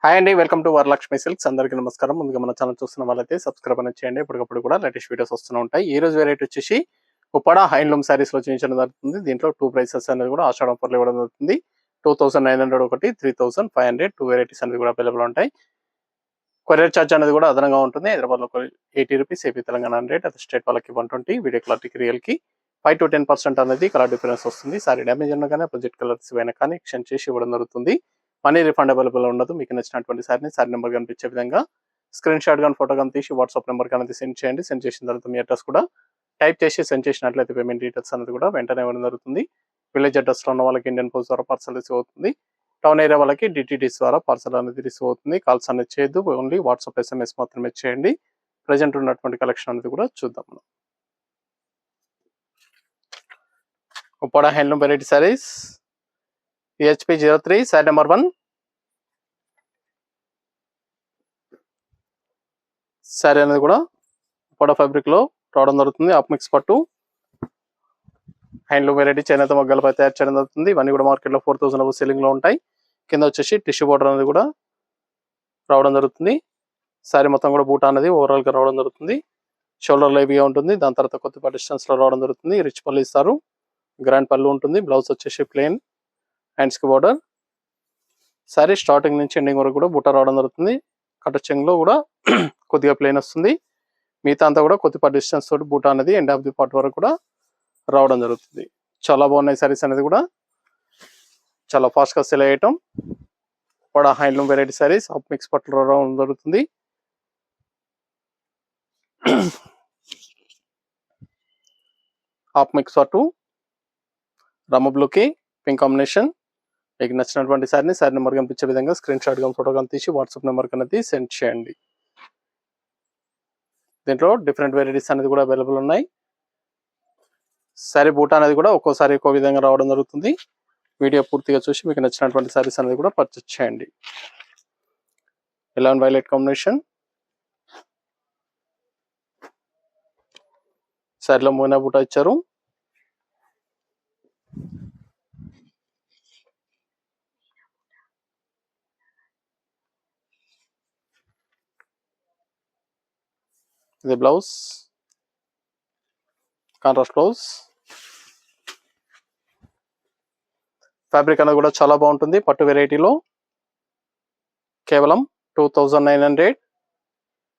Hi అండి, welcome to Varalakshmi silks. అందరికీ నమస్కారం. ముందుగా మన ఛానల్ చూస్తున్న వాళ్ళైతే సబ్స్క్రైబ్ అనేది చేయండి. ఇప్పటికప్పుడు కూడా లేటెస్ట్ వీడియోస్ వస్తూనే ఉంటాయి. ఈ రోజు వెరైటీ వచ్చేసి ఉప్పాడ హ్యాండ్లూమ్ సారీస్ లో చూపించడం జరుగుతుంది. దీంట్లో టూ ప్రైసెస్ అనేది కూడా ఆషాఢ ఆఫర్లు ఇవ్వడం జరుగుతుంది. 2900 ఒకటి, 3500 టూ వెరైటీస్ అనేది కూడా అవైలబుల్ ఉంటాయి. కొరియర్ ఛార్జ్ అనేది కూడా అదనంగా ఉంటుంది. హైదరాబాద్ లో 80 రూపీస్, ఏపీ తెలంగాణ 100, అది స్టేట్ వాళ్ళకి 120, వీడియో క్లారిటీకి రియల్ కి 5 to 10% అనేది కలర్ డిఫరెన్స్ వస్తుంది. సారీ డ్యామేజ్ ఉన్నా కానీ ప్రొజెక్ట్ కలర్స్ అయినా కానీ ఎక్స్చేంజ్ చేసి ఇవ్వడం జరుగుతుంది. మనీ రిఫండ్ అవైలబుల్ ఉండదు. మీకు నచ్చినటువంటి సారీని సారీ నెంబర్ కనిపించే విధంగా స్క్రీన్ షాట్ కానీ ఫోటో కానీ తీసి వాట్సాప్ నెంబర్ అనేది సెండ్ చేయండి. సెండ్ చేసిన తర్వాత మీ అడ్రస్ కూడా టైప్ చేసి సెండ్ చేసినట్లయితే పేమెంట్ డీటెయిల్స్ అనేది కూడా వెంటనే ఇవ్వడం జరుగుతుంది. విలేజ్ అడ్రస్ లో ఉన్న వాళ్ళకి ఇండియన్ పోస్ట్ ద్వారా పార్సల్ రిసీవ్ అవుతుంది. టౌన్ ఏరియా వాళ్ళకి డిటిడిస్ ద్వారా పార్సల్ అనేది రిసీవ్ అవుతుంది. కాల్స్ అనేది చేయొద్దు, ఓన్లీ వాట్సాప్ SMS మాత్రమే చేయండి. ప్రజెంట్ ఉన్నటువంటి కలెక్షన్ అనేది కూడా చూద్దాం మనం. Uppada handloom variety saris EHP 03 sorry number 1. Sorry అనేది కూడా ఉప్పాడ ఫ్యాబ్రిక్ లో రావడం జరుగుతుంది. అప్ మిక్స్ పట్టు హ్యాండ్లూమ్ వెరైటీ చేనేత మగ్గాలపై తయారు చేయడం జరుగుతుంది. ఇవన్నీ కూడా మార్కెట్ లో 4000 సెల్లింగ్ లో ఉంటాయి. కింద వచ్చేసి టిష్యూ బోర్డర్ అనేది కూడా రావడం జరుగుతుంది. సారీ మొత్తం కూడా బూటా అనేది ఓవరాల్ గా రావడం జరుగుతుంది. షోల్డర్ లైవ్గా ఉంటుంది. దాని తర్వాత కొద్దిపాటి డిస్టెన్స్ లో రావడం జరుగుతుంది. రిచ్ పళ్ళు ఇస్తారు, గ్రాండ్ పళ్ళు ఉంటుంది. బ్లౌజ్ వచ్చేసి ప్లెయిన్, హ్యాండ్స్ కి బోర్డర్. సారీ స్టార్టింగ్ నుంచి ఎండింగ్ వరకు కూడా బూటా రావడం జరుగుతుంది. కట్ చెంగ్ లో కూడా కొద్దిగా ప్లెయిన్ వస్తుంది. మిగతా అంతా కూడా కొద్దిపాటి డిస్టెన్స్ తోటి బూటా అనేది ఎండ్ ఆఫ్ ది పార్ట్ వరకు కూడా రావడం జరుగుతుంది. చాలా బాగున్నాయి సారీస్ అనేది కూడా, చాలా ఫాస్ట్ గా సెల్ అయ్యటం. కూడా handloom variety saris up mix పట్లు రావడం జరుగుతుంది. హాఫ్ మిక్స్ పట్టు రమ్మ బ్లూకి పింక్ కాంబినేషన్. మీకు నచ్చినటువంటి సారీని సారీ నెంబర్ కనిపించే విధంగా స్క్రీన్ షాట్ కానీ ఫోటో కానీ తీసి వాట్సాప్ నెంబర్ అనేది సెండ్ చేయండి. దీంట్లో డిఫరెంట్ వెరైటీస్ అనేది కూడా అవైలబుల్ ఉన్నాయి. సారీ బూటా అనేది కూడా ఒక్కోసారి ఒక్కో విధంగా రావడం జరుగుతుంది. వీడియో పూర్తిగా చూసి మీకు నచ్చినటువంటి సారీస్ అనేది కూడా పర్చేస్ చేయండి. 11 వైలెట్ కాంబినేషన్. సారీలో మోయినా బూటా ఇచ్చారు. ఇది బ్లౌజ్, కాంట్రాస్ట్ బ్లౌజ్. ఫ్యాబ్రిక్ అనేది కూడా చాలా బాగుంటుంది. పట్టు వెరైటీలో కేవలం 2900.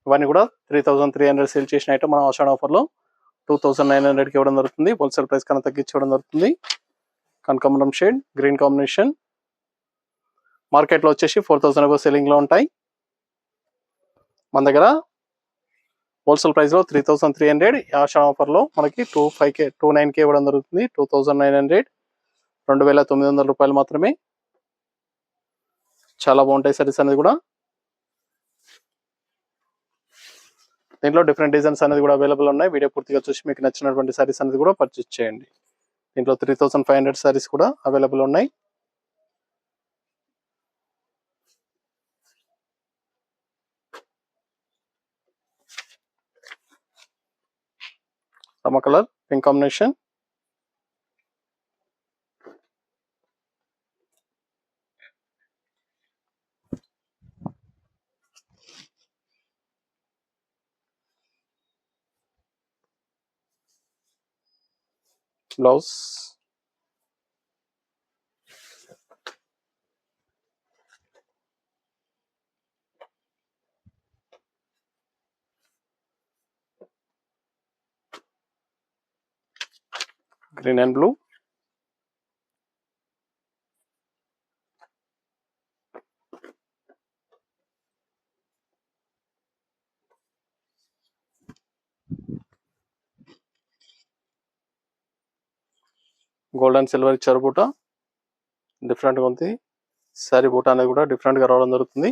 ఇవన్నీ కూడా 3300 సేల్ చేసిన ఐటమ్ మన ఆషాఢ ఆఫర్లో 2900కి ఇవ్వడం జరుగుతుంది. హోల్సేల్ ప్రైస్ కన్నా తగ్గించి ఇవ్వడం జరుగుతుంది. కనకాంబరం షేడ్ గ్రీన్ కాంబినేషన్. మార్కెట్లో వచ్చేసి 4000 సెల్లింగ్ లో ఉంటాయి. మన దగ్గర హోల్సేల్ ప్రైస్ లో 3300. ఆషాఢ ఆఫర్ లో మనకి 29K ఇవ్వడం జరుగుతుంది. 2900, 2900 రూపాయలు మాత్రమే. చాలా బాగుంటాయి సారీస్ అనేది కూడా. దీంట్లో డిఫరెంట్ డిజైన్స్ అనేది కూడా అవైలబుల్ ఉన్నాయి. వీడియో పూర్తిగా చూసి మీకు నచ్చినటువంటి సారీస్ అనేది కూడా పర్చేస్ చేయండి. దీంట్లో 3500 సారీస్ కూడా అవైలబుల్ ఉన్నాయి. Rama colour pink combination. Blouse green and blue. Gold and silver ఇచ్చారు బూటా, డిఫరెంట్గా ఉంది. సారీ బూటా అనేది కూడా డిఫరెంట్గా రావడం జరుగుతుంది.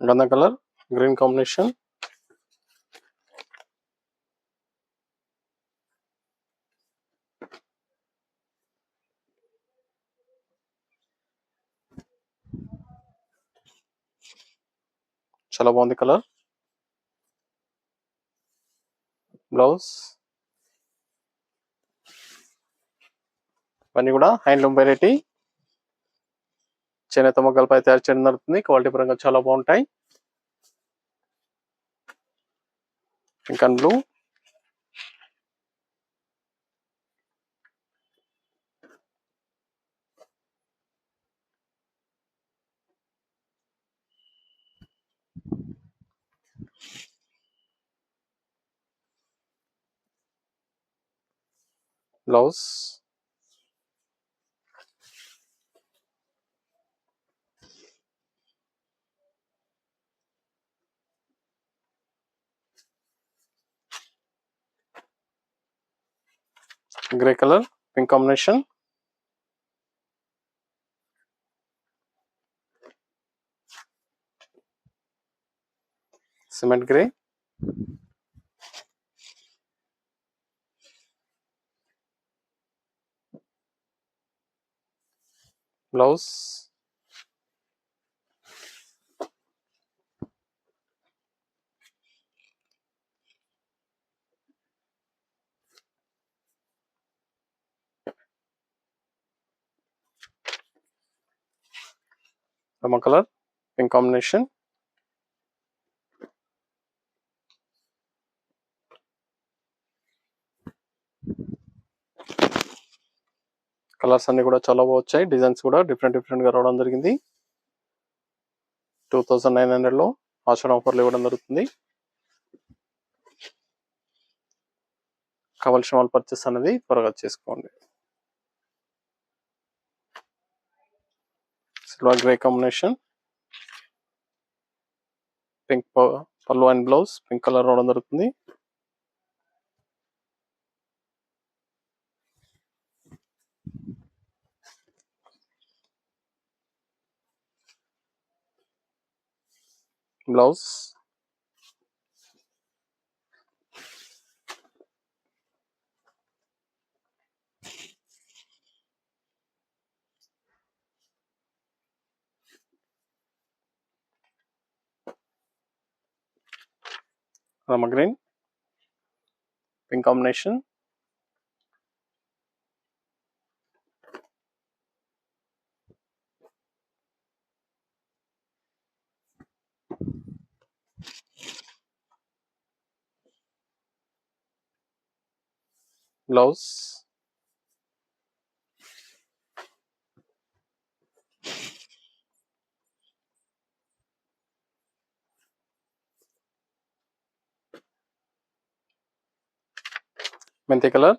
గంధం కలర్ గ్రీన్ కాంబినేషన్. చాలా బాగుంది కలర్. బ్లౌజ్ ఇవన్నీ కూడా హ్యాండ్లూమ్ వెరైటీ చేనేత మొగ్గలపై తయారు చేయడం జరుగుతుంది. క్వాలిటీ పరంగా చాలా బాగుంటాయి. Pink and blue, blouse grey colour, pink combination, cement grey, blouse Rama colour, pink combination, colours అన్ని కూడా చాలా బాగా వచ్చాయి. డిజైన్స్ కూడా డిఫరెంట్ గా రావడం జరిగింది. 2900 లో ఆషాఢం ఆఫర్లు ఇవ్వడం జరుగుతుంది. కావాల్సిన వాళ్ళు పర్చేస్ అనేది త్వరగా చేసుకోండి. సిల్వర్ గ్రే కాంబినేషన్, పింక్ పళ్ళు అండ్ బ్లౌజ్ పింక్ కలర్ రావడం జరుగుతుంది. Blouse Rama green, pink combination, blouse మెంతి కలర్,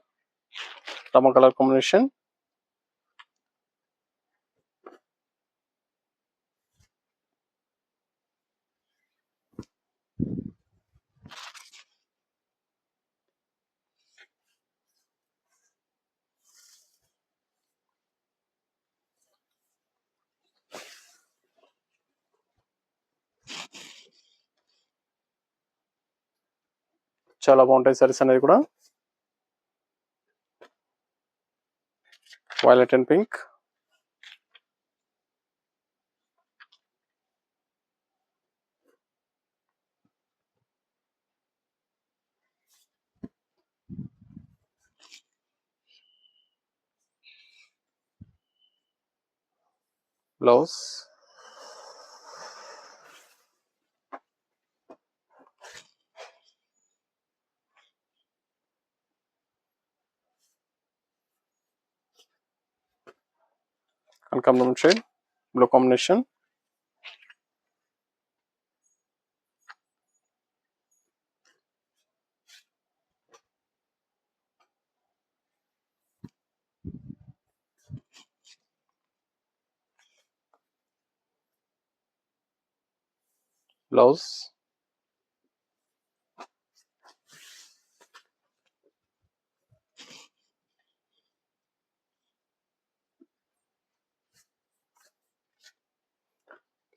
రమ కలర్ కాంబినేషన్, చాలా బాగుంటాయి సారీస్ అనేది కూడా. వైలెట్ అండ్ పింక్, బ్లౌజ్ కనకాంబరం షేడ్ బ్లూ కాంబినేషన్, బ్లౌజ్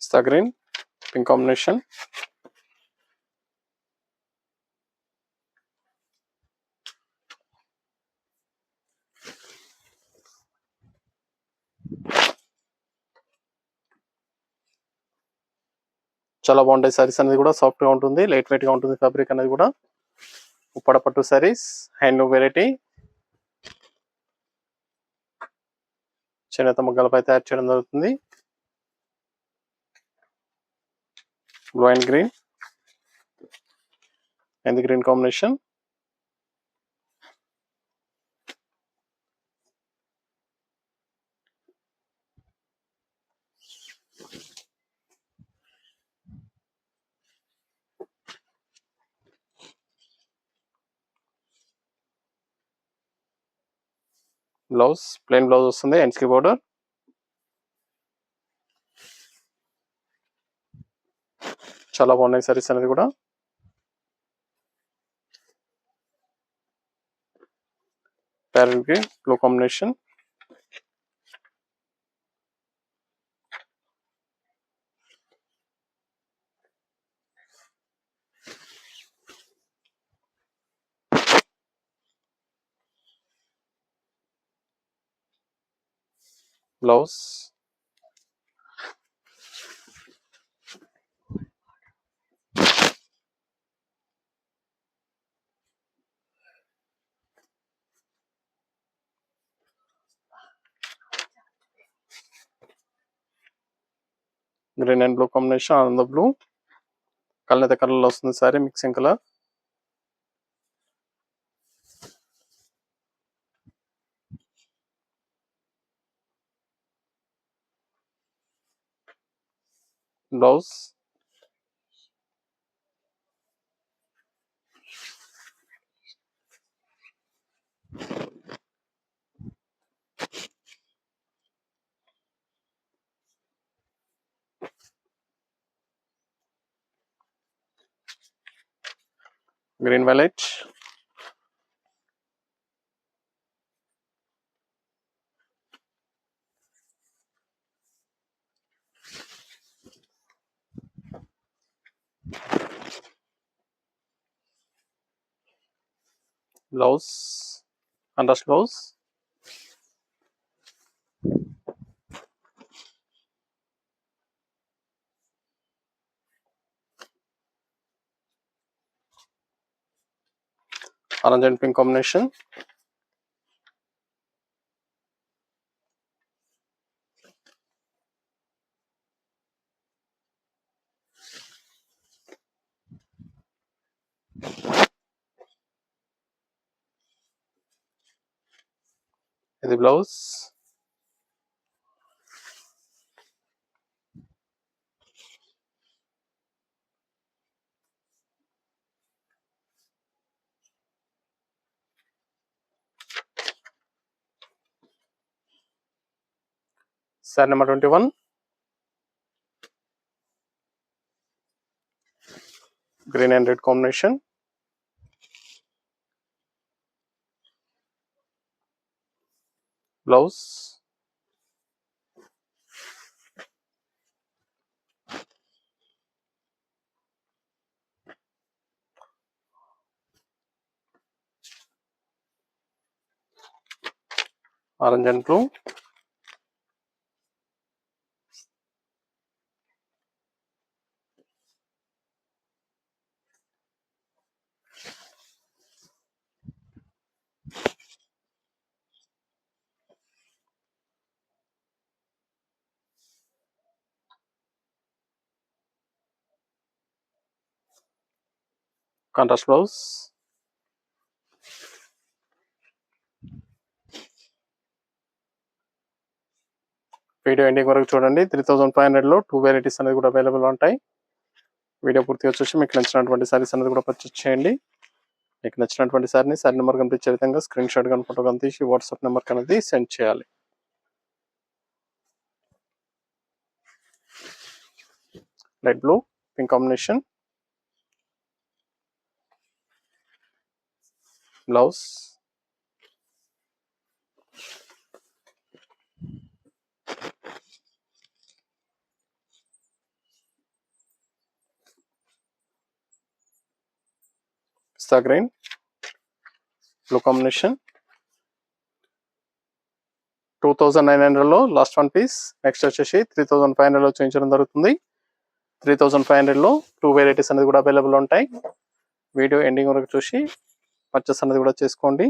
పిస్తా గ్రీన్, పింక్ కాంబినేషన్, చాలా బాగుంటాయి సారీస్ అనేది కూడా, సాఫ్ట్ గా ఉంటుంది, లైట్ వెయిట్ గా ఉంటుంది ఫ్యాబ్రిక్ అనేది కూడా. ఉప్పాడ పట్టు సారీస్, హ్యాండ్లూమ్ వెరైటీ, చేనేత మగ్గాలపై తయారు చేయడం జరుగుతుంది. Blue and green and green combination. Blouse plain blouse వస్తుంది, ఎండ్స్ కి బోర్డర్. చాలా బాగున్నాయి సారీస్ అనేది కూడా. Parrot green blue combination. Blouse green and blue combination, ఆనంద బ్లూ కలర్ కలర్ లో వస్తుంది sari, mixing colour. Blouse green violet, blouse contrast blouse. Orange and pink combination. ఇది blouse. Sari number 21 green and red combination. Blouse orange and blue. Contrast blouse. Video ending వరకు చూడండి. 3500 లో 2 varieties అనేది కూడా available ఉంటాయి. Video పూర్తిగా చూసి మీకు నచ్చినటువంటి సారీస్ అనేది కూడా పర్చేస్ చేయండి. మీకు నచ్చినటువంటి సారీని సారీ నెంబర్ కనిపించే విధంగా స్క్రీన్ షాట్ కానీ ఫోటో కానీ తీసి వాట్సాప్ నెంబర్ అనేది సెండ్ చేయాలి. Light blue pink combination. Blouse పిస్తా గ్రీన్ బ్లూ కాంబినేషన్. 2900 లో లాస్ట్ వన్ పీస్. నెక్స్ట్ వచ్చేసి 3500 లో చేయించడం జరుగుతుంది. 3500లో 2 వెరైటీస్ అనేది కూడా అవైలబుల్ ఉంటాయి. వీడియో ఎండింగ్ వరకు చూసి పర్చేస్ అనేది కూడా చేసుకోండి.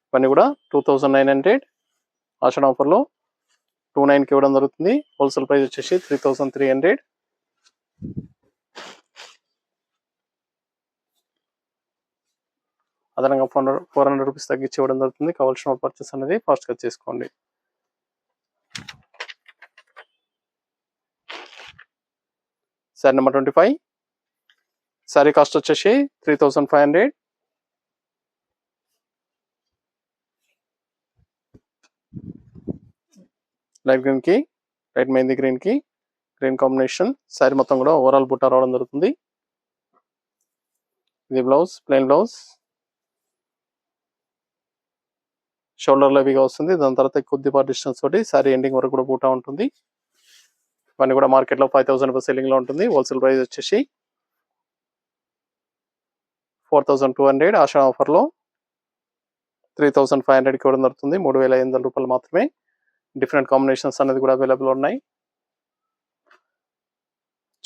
ఇవన్నీ కూడా 2900 ఆషాఢ ఆఫర్లో 29కి ఇవ్వడం జరుగుతుంది. హోల్సేల్ ప్రైస్ వచ్చేసి 3300. అదనంగా 400 రూపీస్ తగ్గించి ఇవ్వడం జరుగుతుంది. కావాల్సిన పర్చేస్ అనేది ఫాస్ట్గా చేసుకోండి. శారీ నెంబర్ 25. శారీ కాస్ట్ వచ్చేసి 3500. లైట్ గ్రీన్కి లైట్ మెహందీ గ్రీన్కి గ్రీన్ కాంబినేషన్. శారీ మొత్తం కూడా ఓవరాల్ బుట్ట రావడం జరుగుతుంది. ఇది బ్లౌజ్, ప్లెయిన్ బ్లౌజ్, షోల్డర్ హెవీగా వస్తుంది. దాని తర్వాత కొద్దిపాటి డిస్టెన్స్ తోటి శారీ ఎండింగ్ వరకు కూడా బూటా ఉంటుంది. ఇవన్నీ కూడా మార్కెట్లో 5000 రూపీస్ సెల్లింగ్ లో ఉంటుంది. హోల్సేల్ ప్రైస్ వచ్చేసి 4200. ఆషాఢ ఆఫర్లో 3500కి ఇవ్వడం జరుగుతుంది. 3500 రూపాయలు మాత్రమే. డిఫరెంట్ కాంబినేషన్స్ అనేది కూడా అవైలబుల్ ఉన్నాయి.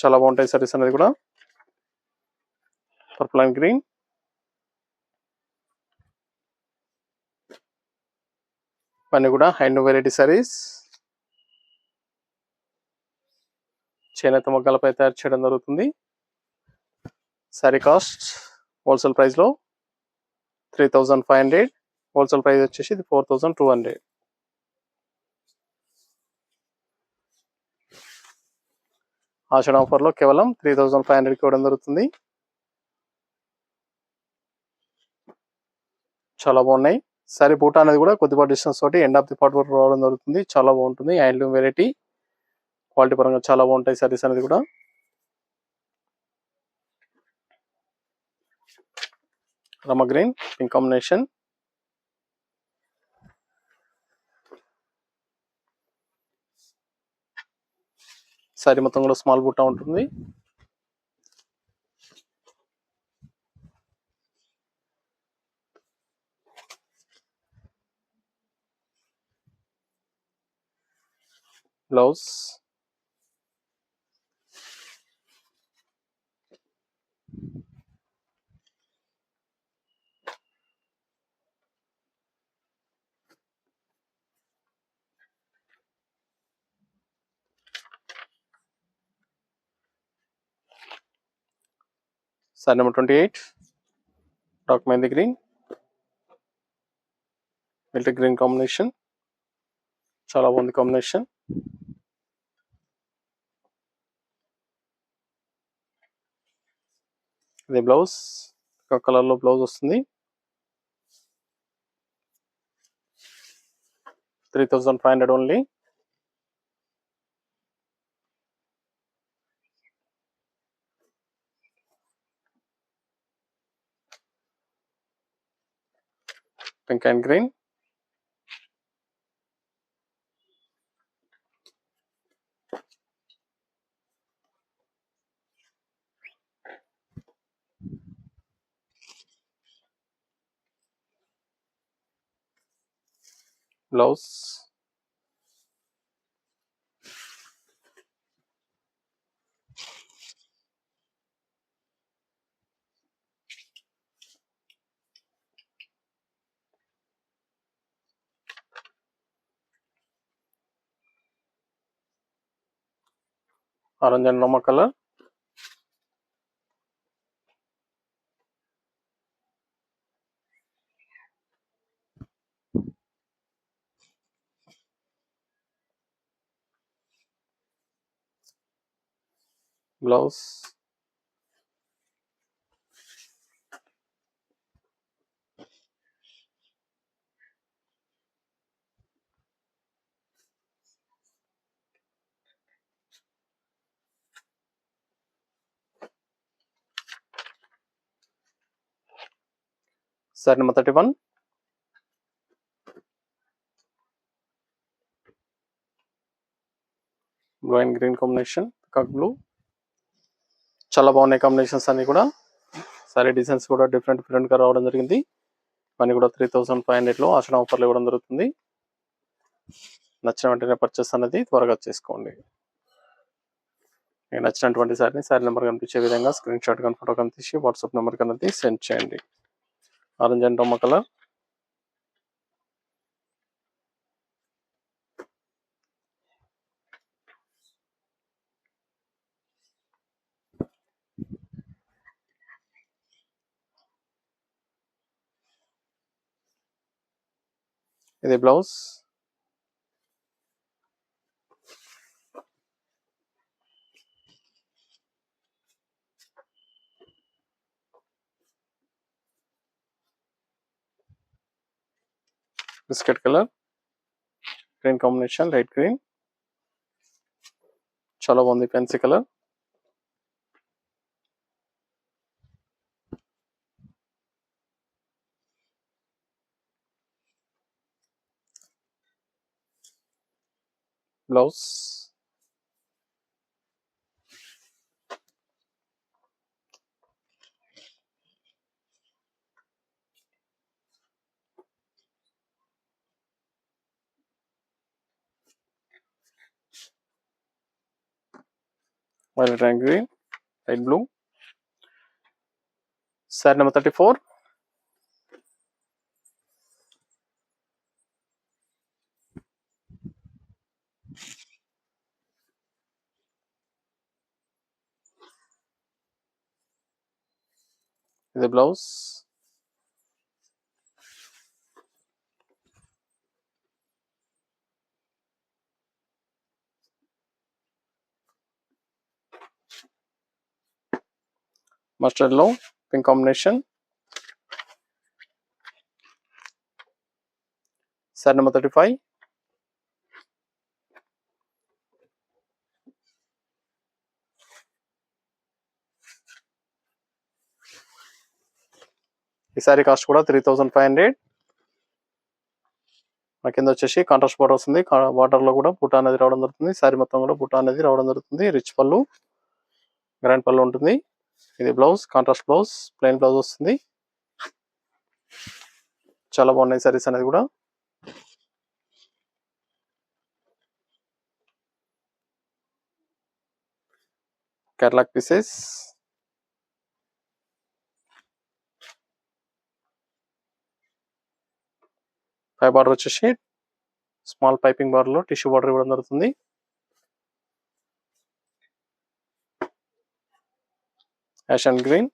చాలా బాగుంటాయి సారీస్ అనేది కూడా. పర్పుల్ అండ్ గ్రీన్, ఇవన్నీ కూడా హ్యాండ్ వెరైటీ సారీస్. చేనేత మొగ్గలపై తయారు చేయడం జరుగుతుంది. శారీ కాస్ట్ హోల్సేల్ ప్రైస్లో 3500. హోల్సేల్ ప్రైస్ వచ్చేసి 4200. ఆషాఢ ఆఫర్లో కేవలం 3500కి ఇవ్వడం జరుగుతుంది. చాలా బాగున్నాయి. శారీ బూటా అనేది కూడా కొద్దిపాటి డిస్టెన్స్ తోటి ఎండ్ ఆఫ్ ది పార్ట్ వరకు రావడం జరుగుతుంది. చాలా బాగుంటుంది. హ్యాండ్లూమ్ వెరైటీ, క్వాలిటీ పరంగా చాలా బాగుంటాయి సారీస్ అనేది కూడా. రమ గ్రీన్, పింక్ కాంబినేషన్. శారీ మొత్తం కూడా స్మాల్ బూటా ఉంటుంది. Blouse, sari number 28. Dark mehndi green, multi green combination. చాలా బాగుంది కాంబినేషన్. ఇది బ్లౌజ్, ఒక కలర్ లో బ్లౌజ్ వస్తుంది. 3500 only. Pink and green, blouse, orange and Rama colour, blouse, sari number 31. Blue and green combination, peacock blue. చాలా బాగున్నాయి కాంబినేషన్స్ అన్ని కూడా. సారీ డిజైన్స్ కూడా డిఫరెంట్ గా రావడం జరిగింది. ఇవన్నీ కూడా 3500లో ఆషాఢ ఆఫర్లు ఇవ్వడం జరుగుతుంది. నచ్చిన వెంటనే పర్చేస్ అనేది త్వరగా చేసుకోండి. మీకు నచ్చినటువంటి శారీ నెంబర్ కనిపించే విధంగా స్క్రీన్ షాట్ కానీ ఫోటో కానీ తీసి వాట్సాప్ నెంబర్ కనేది సెండ్ చేయండి. ఆరెంజ్ అండ్ రొమ్మ కలర్, ఇది blouse, biscuit colour, green combination, light green, చాలా బాగుంది. పెన్సీ colour, blouse, violet and green, light blue. Sari number 34, ఇది బ్లౌజ్, మస్టర్డ్ లో పింక్ కాంబినేషన్. శారీ నెంబర్ 35, ఈ సారీ కాస్ట్ కూడా 3500. నా కింద వచ్చేసి కాంట్రాస్ట్ బార్డర్ వస్తుంది. బార్డర్ లో కూడా బుటా అనేది రావడం జరుగుతుంది. సారీ మొత్తం కూడా బుటా అనేది రావడం జరుగుతుంది. రిచ్ పళ్ళు, గ్రాండ్ పళ్ళు ఉంటుంది. ఇది blouse, contrast blouse, plain blouse వస్తుంది. చాలా బాగున్నాయి సారీస్ అనేది కూడా. కేరళ పీసెస్, పై బార్డర్ వచ్చేసి స్మాల్ పైపింగ్ బార్డర్ లో టిష్యూ బార్డర్ ఇవ్వడం జరుగుతుంది. యాష్ అండ్ గ్రీన్,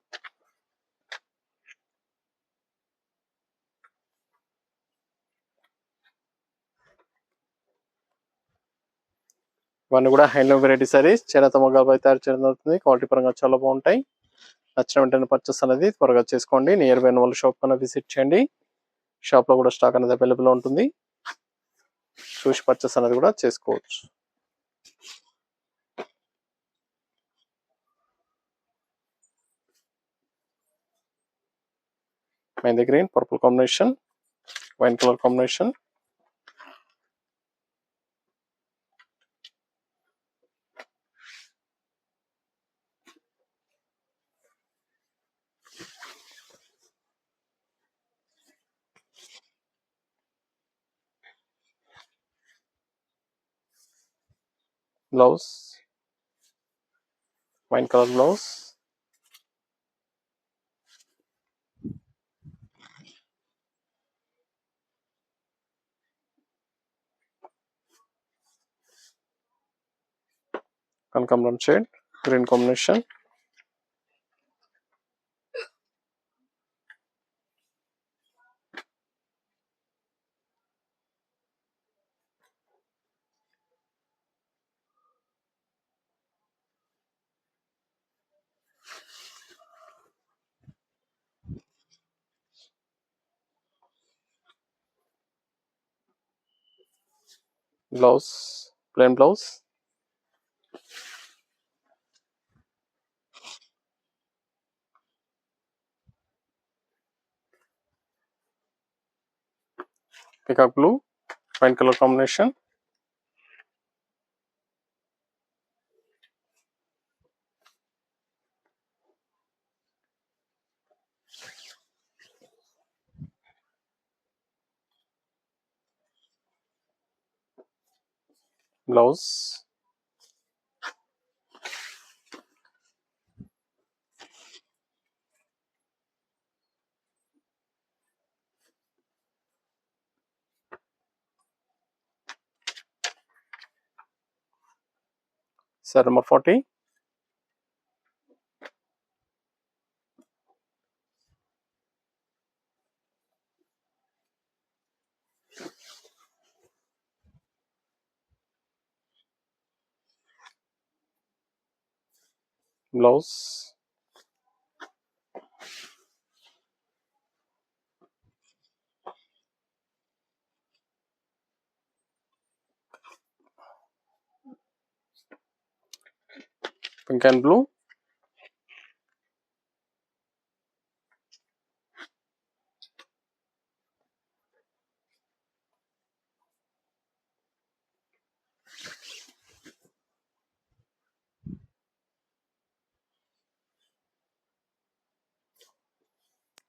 ఇవన్నీ కూడా హ్యాండ్లూమ్ వెరైటీ సారీస్. చేనేత మొగ్గాలపై తయారు చేయడం జరుగుతుంది. క్వాలిటీ పరంగా చాలా బాగుంటాయి. నచ్చిన వెంటనే పర్చేస్ అనేది త్వరగా చేసుకోండి. నియర్ బై వాళ్ళ షాప్ కన్నా విజిట్ చేయండి. షాప్ లో కూడా స్టాక్ అనేది అవైలబుల్ ఉంటుంది. చూసి పర్చేస్ అనేది కూడా చేసుకోవచ్చు. Mehndi green, purple combination, wine colour combination, blouse, wine colour blouse, కనకాంబరం shade, green combination, blouse, plain blouse, peacock blue, wine colour combination, blouse, sari number 40. Blouse pink and blue.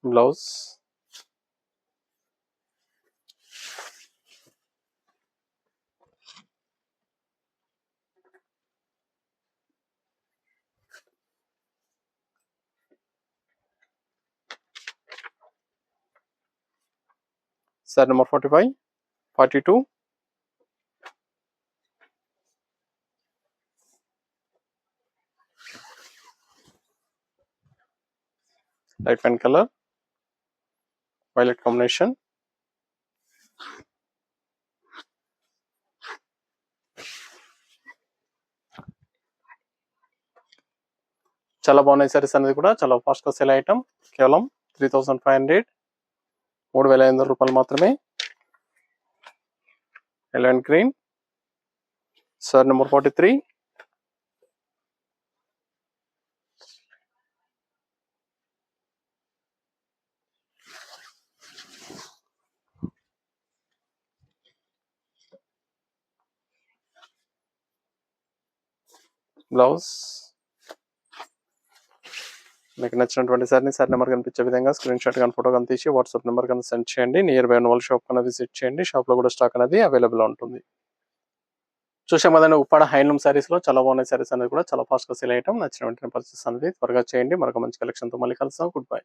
Blouse sari number 45, 42. Light pen colour, violet combination. చాలా బాగున్నాయి సారీస్ అనేది కూడా, చాలా fast గా sale item. కేవలం 3500, 3500 రూపాయలు మాత్రమే. Eleven green. Sorry number 43. Blouse. మీకు నచ్చినటువంటి సారీ నెంబర్ కనిపించే విధంగా స్క్రీన్ షాట్ కానీ ఫోటో కానీ తీసి వాట్సాప్ నెంబర్ కానీ సెండ్ చేయండి. నియర్ బై ఉన్న వాళ్ళ షాప్ కన్నా విజిట్ చేయండి. షాప్ లో కూడా స్టాక్ అనేది అవైలబుల్ ఉంటుంది. చూసాం కదండి, ఉప్పాడ హ్యాండ్లూమ్ సారీస్ లో చాలా బాగున్నాయి సారీస్ అనేది కూడా, చాలా ఫాస్ట్ గా సేల్ ఐటమ్. నచ్చిన వెంటనే పర్చేస్ అనేది త్వరగా చేయండి. మరొక మంచి కలెక్షన్ తో మళ్ళీ కలుస్తాం. Good bye.